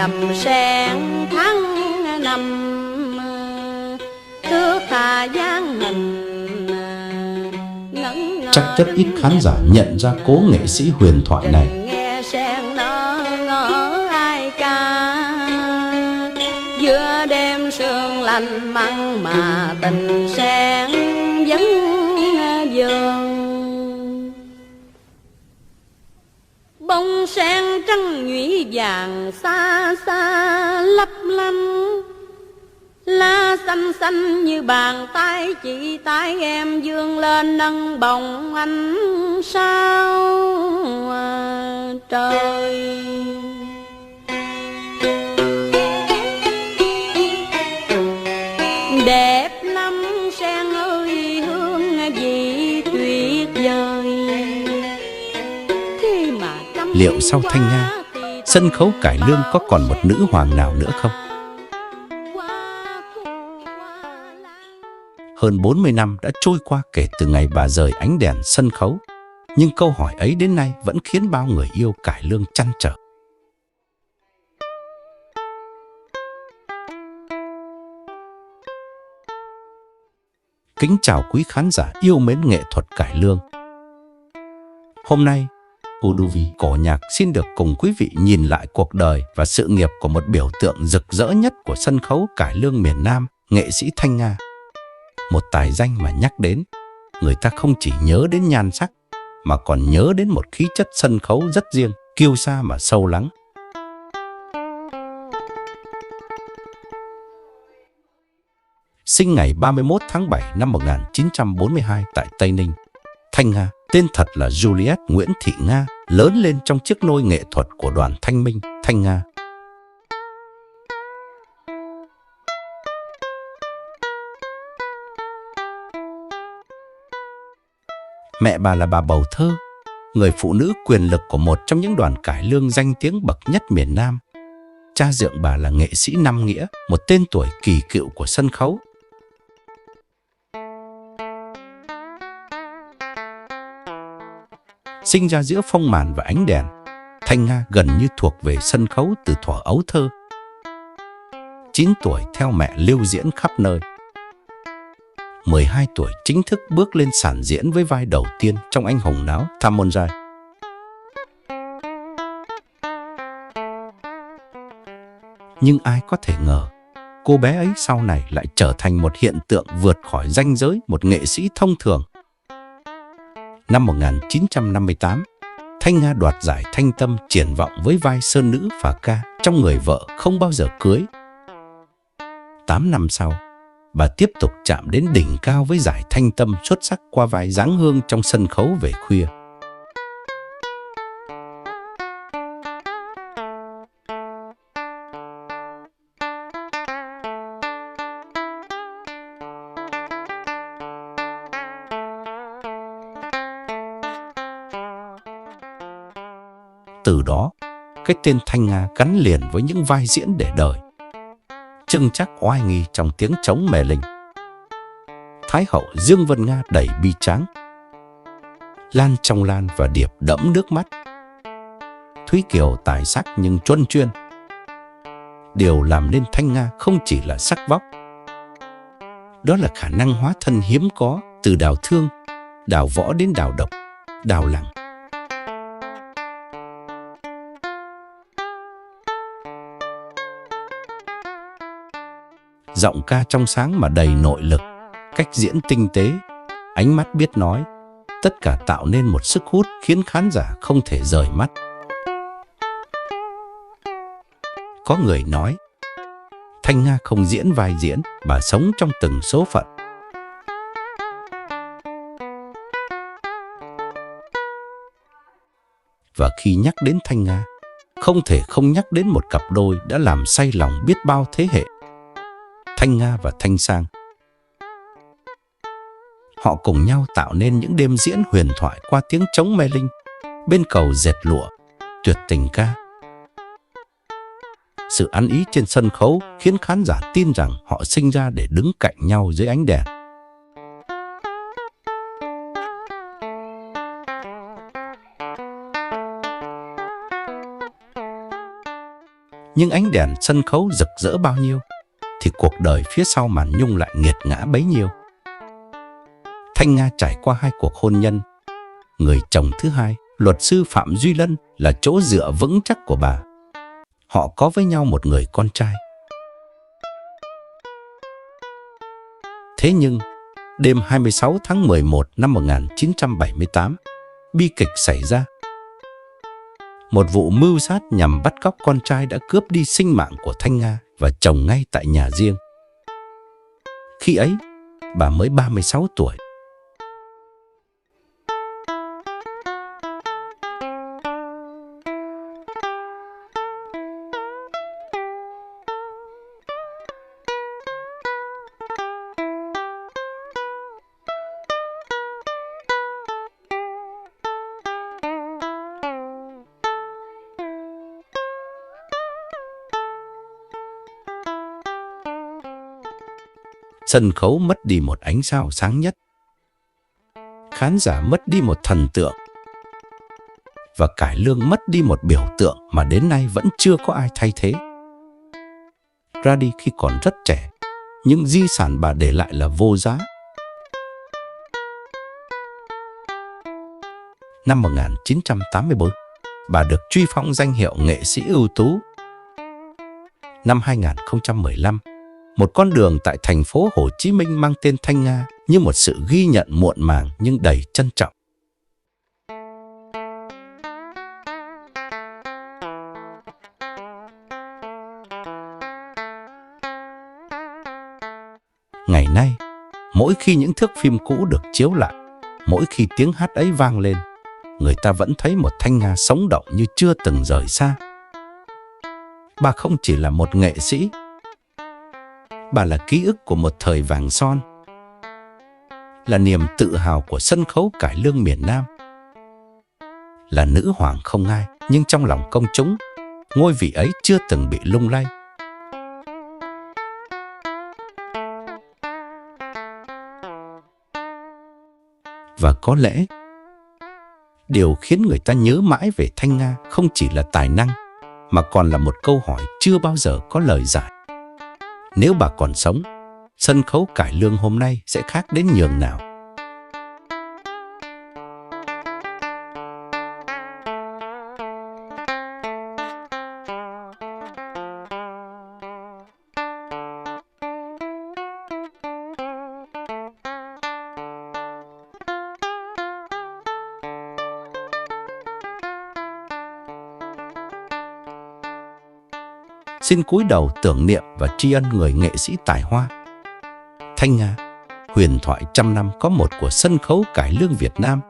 đầm sen tháng năm, thước tha dáng hình. Chắc rất ít khán giả nhận ra cố nghệ sĩ huyền thoại này. Nghe sen nở ngỡ ai ca, giữa đêm sương lạnh mặn mà tình sen vẫn vương. Bông sen trắng nhụy vàng xa xa lấp lánh, lá xanh xanh như bàn tay chị, tay em vươn lên nâng bồng ánh sao trời. Đẹp lắm sen ơi, hương vị tuyệt vời. Khi mà Liệu sau Thanh Nga, sân khấu cải lương có còn một nữ hoàng nào nữa không? Hơn 40 năm đã trôi qua kể từ ngày bà rời ánh đèn sân khấu, nhưng câu hỏi ấy đến nay vẫn khiến bao người yêu cải lương trăn trở. Kính chào quý khán giả yêu mến nghệ thuật cải lương. Hôm nay, Uduvi cổ nhạc xin được cùng quý vị nhìn lại cuộc đời và sự nghiệp của một biểu tượng rực rỡ nhất của sân khấu cải lương miền Nam, nghệ sĩ Thanh Nga. Một tài danh mà nhắc đến, người ta không chỉ nhớ đến nhan sắc, mà còn nhớ đến một khí chất sân khấu rất riêng, kiêu sa mà sâu lắng. Sinh ngày 31 tháng 7 năm 1942 tại Tây Ninh, Thanh Nga, tên thật là Juliet Nguyễn Thị Nga, lớn lên trong chiếc nôi nghệ thuật của đoàn Thanh Minh, Thanh Nga. Mẹ bà là bà Bầu Thơ, người phụ nữ quyền lực của một trong những đoàn cải lương danh tiếng bậc nhất miền Nam. Cha dượng bà là nghệ sĩ Năm Nghĩa, một tên tuổi kỳ cựu của sân khấu. Sinh ra giữa phong màn và ánh đèn, Thanh Nga gần như thuộc về sân khấu từ thuở ấu thơ. 9 tuổi theo mẹ lưu diễn khắp nơi. 12 tuổi chính thức bước lên sàn diễn với vai đầu tiên trong Anh hùng náo Tham Môn Giai. Nhưng ai có thể ngờ, cô bé ấy sau này lại trở thành một hiện tượng vượt khỏi ranh giới một nghệ sĩ thông thường. Năm 1958, Thanh Nga đoạt giải Thanh Tâm triển vọng với vai sơn nữ phà ca trong Người vợ không bao giờ cưới. 8 năm sau, bà tiếp tục chạm đến đỉnh cao với giải Thanh Tâm xuất sắc qua vai Giáng Hương trong Sân khấu về khuya. Từ đó, cái tên Thanh Nga gắn liền với những vai diễn để đời. Trưng Trác oai nghi trong Tiếng Trống Mề Linh, Thái hậu Dương Vân Nga đầy bi tráng, Lan Trong Lan và Điệp đẫm nước mắt, Thúy Kiều tài sắc nhưng chuân chuyên. Điều làm nên Thanh Nga không chỉ là sắc vóc, đó là khả năng hóa thân hiếm có từ đào thương, đào võ đến đào độc, đào lẳng. Giọng ca trong sáng mà đầy nội lực, cách diễn tinh tế, ánh mắt biết nói, tất cả tạo nên một sức hút khiến khán giả không thể rời mắt. Có người nói, Thanh Nga không diễn vai diễn, bà sống trong từng số phận. Và khi nhắc đến Thanh Nga, không thể không nhắc đến một cặp đôi đã làm say lòng biết bao thế hệ. Thanh Nga và Thanh Sang. Họ cùng nhau tạo nên những đêm diễn huyền thoại qua Tiếng Trống Mê Linh, Bên Cầu Dệt Lụa, Tuyệt Tình Ca. Sự ăn ý trên sân khấu khiến khán giả tin rằng họ sinh ra để đứng cạnh nhau dưới ánh đèn. Nhưng ánh đèn sân khấu rực rỡ bao nhiêu thì cuộc đời phía sau màn nhung lại nghiệt ngã bấy nhiêu. Thanh Nga trải qua 2 cuộc hôn nhân. Người chồng thứ hai, luật sư Phạm Duy Lân, là chỗ dựa vững chắc của bà. Họ có với nhau một người con trai. Thế nhưng, đêm 26 tháng 11 năm 1978, bi kịch xảy ra. Một vụ mưu sát nhằm bắt cóc con trai đã cướp đi sinh mạng của Thanh Nga và chồng ngay tại nhà riêng. Khi ấy, bà mới 36 tuổi. Sân khấu mất đi một ánh sao sáng nhất, khán giả mất đi một thần tượng, và cải lương mất đi một biểu tượng mà đến nay vẫn chưa có ai thay thế. Ra đi khi còn rất trẻ, những di sản bà để lại là vô giá. Năm 1984, bà được truy phong danh hiệu nghệ sĩ ưu tú. Năm 2015, một con đường tại thành phố Hồ Chí Minh mang tên Thanh Nga như một sự ghi nhận muộn màng nhưng đầy trân trọng. Ngày nay, mỗi khi những thước phim cũ được chiếu lại, mỗi khi tiếng hát ấy vang lên, người ta vẫn thấy một Thanh Nga sống động như chưa từng rời xa. Bà không chỉ là một nghệ sĩ, bà là ký ức của một thời vàng son, là niềm tự hào của sân khấu cải lương miền Nam, là nữ hoàng không ai, nhưng trong lòng công chúng, ngôi vị ấy chưa từng bị lung lay. Và có lẽ, điều khiến người ta nhớ mãi về Thanh Nga không chỉ là tài năng, mà còn là một câu hỏi chưa bao giờ có lời giải. Nếu bà còn sống, sân khấu cải lương hôm nay sẽ khác đến nhường nào? Xin cúi đầu tưởng niệm và tri ân người nghệ sĩ tài hoa. Thanh Nga, huyền thoại trăm năm có một của sân khấu cải lương Việt Nam.